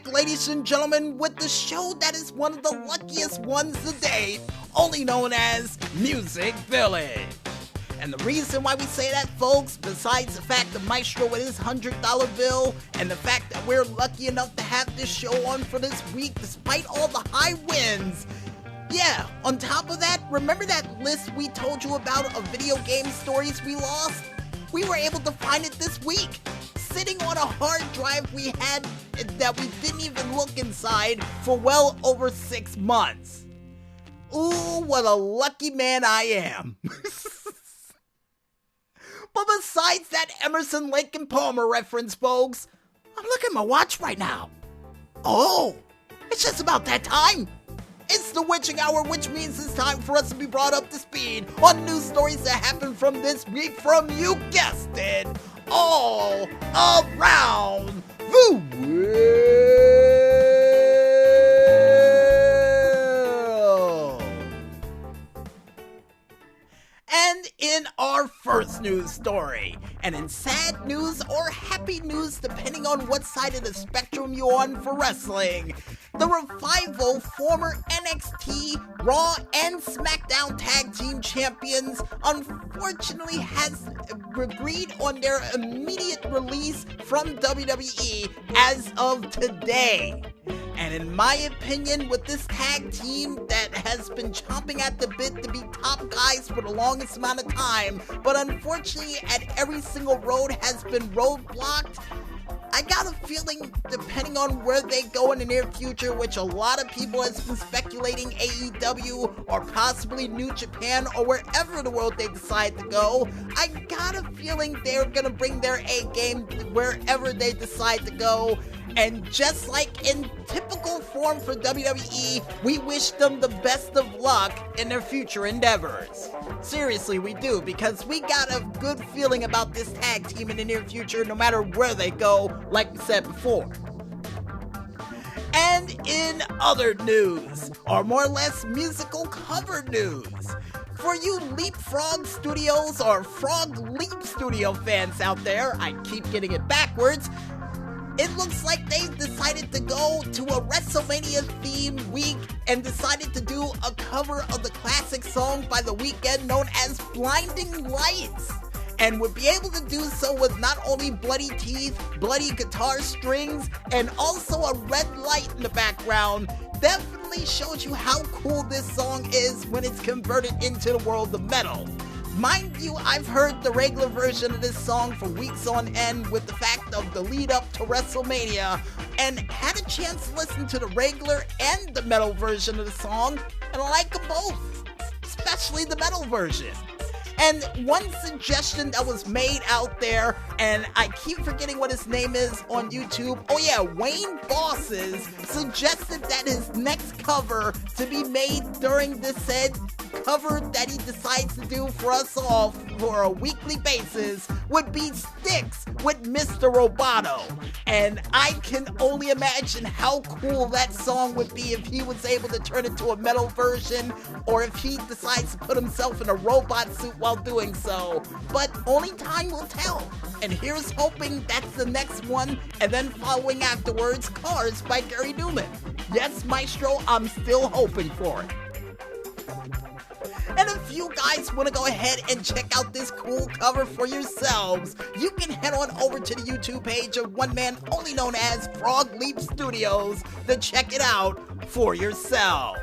back, ladies and gentlemen, with the show that is one of the luckiest ones to date, only known as Music Village. And the reason why we say that, folks, besides the fact that Maestro with his $100 bill, and the fact that we're lucky enough to have this show on for this week despite all the high winds. Yeah, on top of that, remember that list we told you about of video game stories we lost? We were able to find it this week, sitting on a hard drive we had that we didn't even look inside for well over 6 months. Ooh, what a lucky man I am. But besides that Emerson, Lake and Palmer reference, folks, I'm looking at my watch right now. Oh, it's just about that time. It's the witching hour, which means it's time for us to be brought up to speed on news stories that happened from this week from, you guessed it, all around the world. And in our first news story, and in sad news or happy news depending on what side of the spectrum you're on for wrestling, the Revival, former NXT, Raw, and SmackDown Tag Team Champions, unfortunately has agreed on their immediate release from WWE as of today. And in my opinion, with this tag team that has been chomping at the bit to be top guys for the longest amount of time, but unfortunately at every single road has been roadblocked, I got a feeling, depending on where they go in the near future, which a lot of people has been speculating AEW or possibly New Japan or wherever in the world they decide to go, I got a feeling they're going to bring their A game wherever they decide to go. And just like in typical form for WWE, we wish them the best of luck in their future endeavors. Seriously, we do, because we got a good feeling about this tag team in the near future, no matter where they go, like we said before. And in other news, or more or less musical cover news, for you Leapfrog Studios or Frog Leap Studio fans out there, I keep getting it backwards, it looks like they decided to go to a WrestleMania themed week and decided to do a cover of the classic song by The Weeknd known as Blinding Lights, and would be able to do so with not only bloody teeth, bloody guitar strings, and also a red light in the background. Definitely shows you how cool this song is when it's converted into the world of metal. Mind you, I've heard the regular version of this song for weeks on end with the fact of the lead up to WrestleMania, and had a chance to listen to the regular and the metal version of the song, and I like them both, especially the metal version. And one suggestion that was made out there, and I keep forgetting what his name is on YouTube. Oh yeah, Wayne Bosses suggested that his next cover to be made during this said cover that he decides to do for us all for a weekly basis would be Styx with Mr. Roboto. And I can only imagine how cool that song would be if he was able to turn it to a metal version, or if he decides to put himself in a robot suit while doing so. But only time will tell. And here's hoping that's the next one, and then following afterwards, Cars by Gary Newman. Yes, Maestro, I'm still hoping for it. And if you guys want to go ahead and check out this cool cover for yourselves, you can head on over to the YouTube page of one man only known as Frog Leap Studios to check it out for yourself.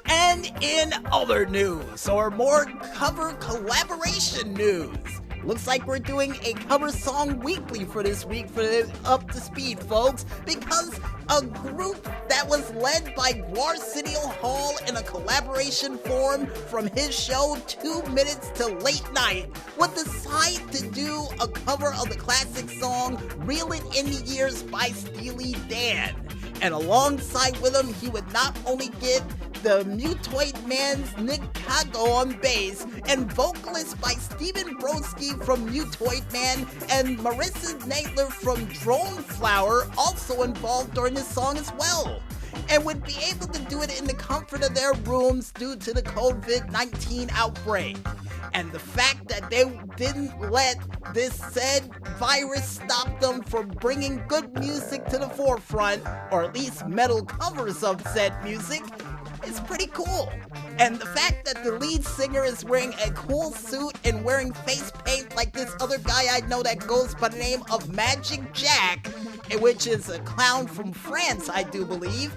And in other news, or more cover collaboration news, looks like we're doing a cover song weekly for this week for the Up to Speed, folks, because a group that was led by Arsenio Hall in a collaboration form from his show 2 Minutes to Late Night would decide to do a cover of the classic song Reelin' in the Years by Steely Dan. And alongside with him, he would not only get the Mutoid Man's Nick Kago on bass, and vocalist by Stephen Brodsky from Mutoid Man, and Marissa Nadler from Drone Flower also involved during this song as well, and would be able to do it in the comfort of their rooms due to the COVID-19 outbreak. And the fact that they didn't let this said virus stop them from bringing good music to the forefront, or at least metal covers of said music, is pretty cool. And the fact that the lead singer is wearing a cool suit and wearing face paint like this other guy I know that goes by the name of Magic Jack, which is a clown from France, I do believe,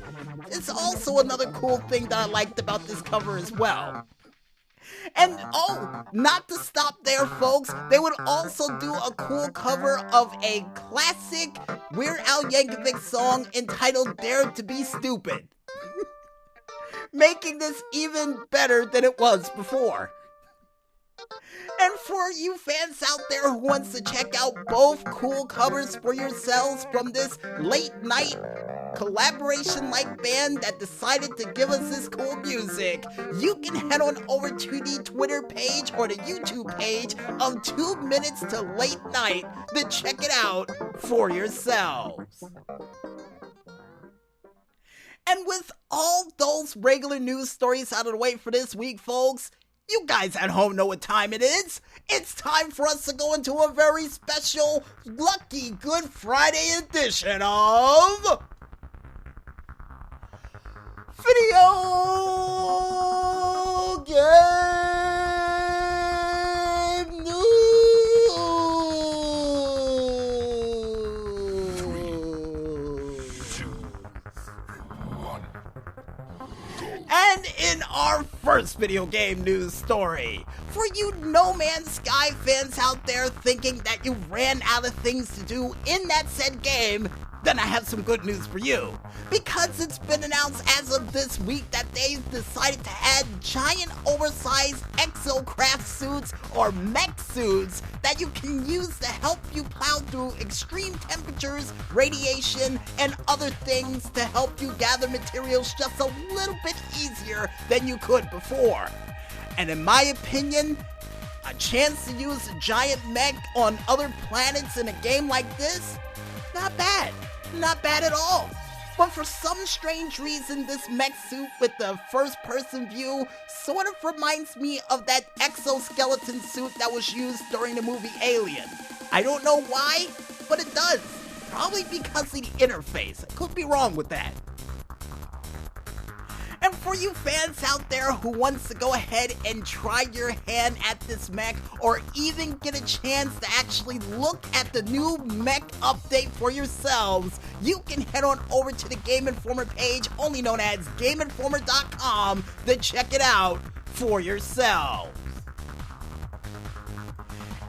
is also another cool thing that I liked about this cover as well. And oh, not to stop there, folks, they would also do a cool cover of a classic Weird Al Yankovic song entitled Dare to Be Stupid, making this even better than it was before. And for you fans out there who wants to check out both cool covers for yourselves from this late night collaboration-like band that decided to give us this cool music, you can head on over to the Twitter page or the YouTube page of 2 Minutes to Late Night to check it out for yourselves. And with all those regular news stories out of the way for this week, folks, you guys at home know what time it is. It's time for us to go into a very special Lucky Good Friday edition of Video Game News. And in our first video game news story, for you No Man's Sky fans out there thinking that you ran out of things to do in that said game, then I have some good news for you. Because it's been announced as of this week that they've decided to add giant oversized exocraft suits or mech suits that you can use to help you plow through extreme temperatures, radiation, and other things to help you gather materials just a little bit easier than you could before. And in my opinion, a chance to use a giant mech on other planets in a game like this, not bad. Not bad at all. But for some strange reason, this mech suit with the first-person view sort of reminds me of that exoskeleton suit that was used during the movie Alien. I don't know why, but it does. Probably because of the interface. I could be wrong with that. And for you fans out there who wants to go ahead and try your hand at this mech, or even get a chance to actually look at the new mech update for yourselves, you can head on over to the Game Informer page, only known as GameInformer.com, to check it out for yourselves.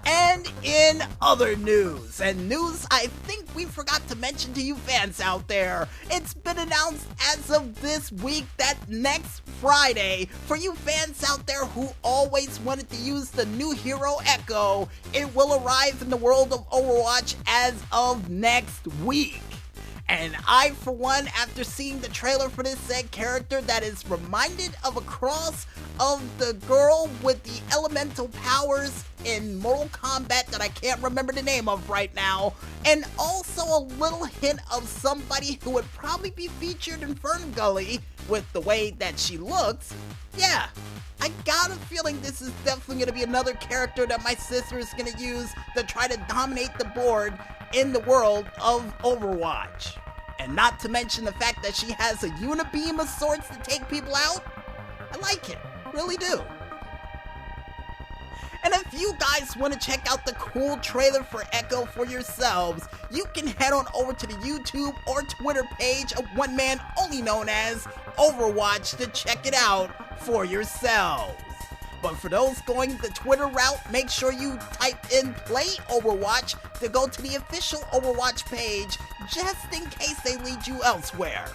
And in other news, and news I think we forgot to mention to you fans out there, it's been announced as of this week that next Friday, for you fans out there who always wanted to use the new hero Echo, it will arrive in the world of Overwatch as of next week. And I, for one, after seeing the trailer for this said character that is reminded of a cross of the girl with the elemental powers in Mortal Kombat that I can't remember the name of right now, and also a little hint of somebody who would probably be featured in Fern Gully with the way that she looks, yeah, I got a feeling this is definitely going to be another character that my sister is going to use to try to dominate the board in the world of Overwatch. And not to mention the fact that she has a unibeam of sorts to take people out. I like it, really do. And if you guys want to check out the cool trailer for Echo for yourselves, you can head on over to the YouTube or Twitter page of one man only known as Overwatch to check it out for yourselves. But for those going the Twitter route, make sure you type in Play Overwatch to go to the official Overwatch page, just in case they lead you elsewhere.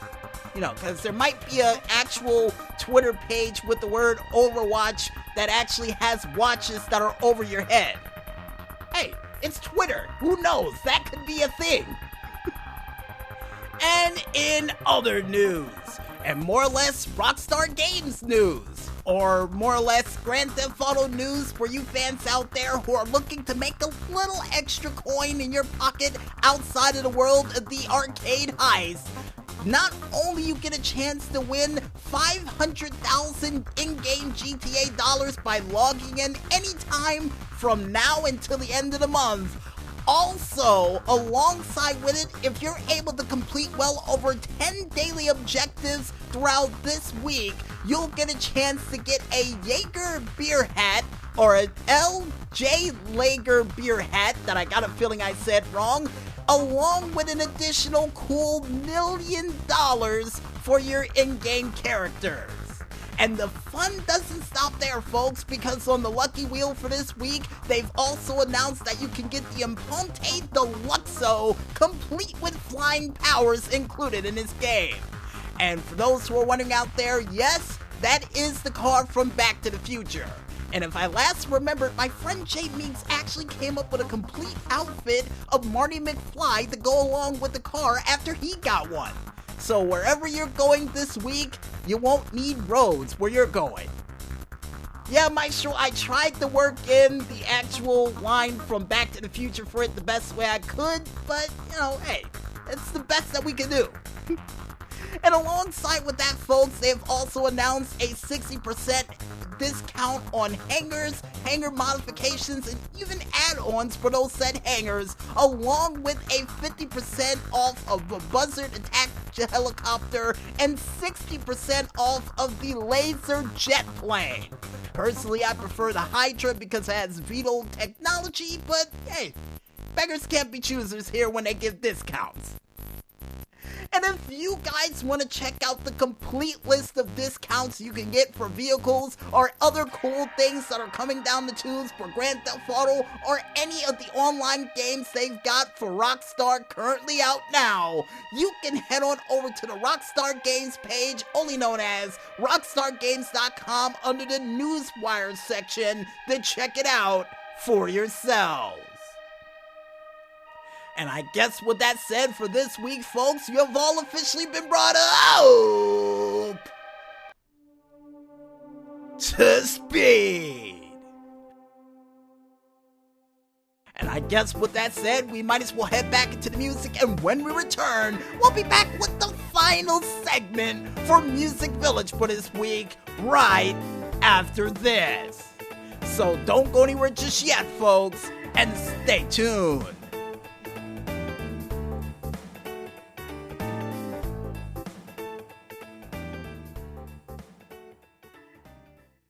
You know, because there might be an actual Twitter page with the word Overwatch that actually has watches that are over your head. Hey, it's Twitter. Who knows? That could be a thing. And in other news, and more or less Rockstar Games news, or more or less Grand Theft Auto news for you fans out there who are looking to make a little extra coin in your pocket outside of the world of the arcade heist, not only you get a chance to win 500,000 in-game GTA dollars by logging in anytime from now until the end of the month. Also, alongside with it, if you're able to complete well over 10 daily objectives throughout this week, you'll get a chance to get a Jaeger beer hat, or an LJ Lager beer hat, that I got a feeling I said wrong, along with an additional cool $1 million for your in-game characters. And the fun doesn't stop there, folks, because on the Lucky Wheel for this week, they've also announced that you can get the Imponte Deluxo, complete with flying powers included in this game. And for those who are wondering out there, yes, that is the car from Back to the Future. And if I last remembered, my friend Jay Meeks actually came up with a complete outfit of Marty McFly to go along with the car after he got one. So wherever you're going this week, you won't need roads where you're going. Yeah, I tried to work in the actual line from Back to the Future for it the best way I could, but, hey, it's the best that we can do. And alongside with that, folks, they've also announced a 60% discount on hangers, hanger modifications, and even add-ons for those said hangers, along with a 50% off of the Buzzard attack helicopter and 60% off of the laser jet plane. Personally, I prefer the Hydra because it has VTOL technology, but hey, beggars can't be choosers here when they give discounts. And if you guys want to check out the complete list of discounts you can get for vehicles or other cool things that are coming down the tubes for Grand Theft Auto or any of the online games they've got for Rockstar currently out now, you can head on over to the Rockstar Games page, only known as rockstargames.com, under the Newswire section to check it out for yourselves. And I guess with that said, for this week, folks, you have all officially been brought up to speed. And I guess with that said, we might as well head back into the music, and when we return, we'll be back with the final segment for Music Village for this week, right after this. So don't go anywhere just yet, folks, and stay tuned.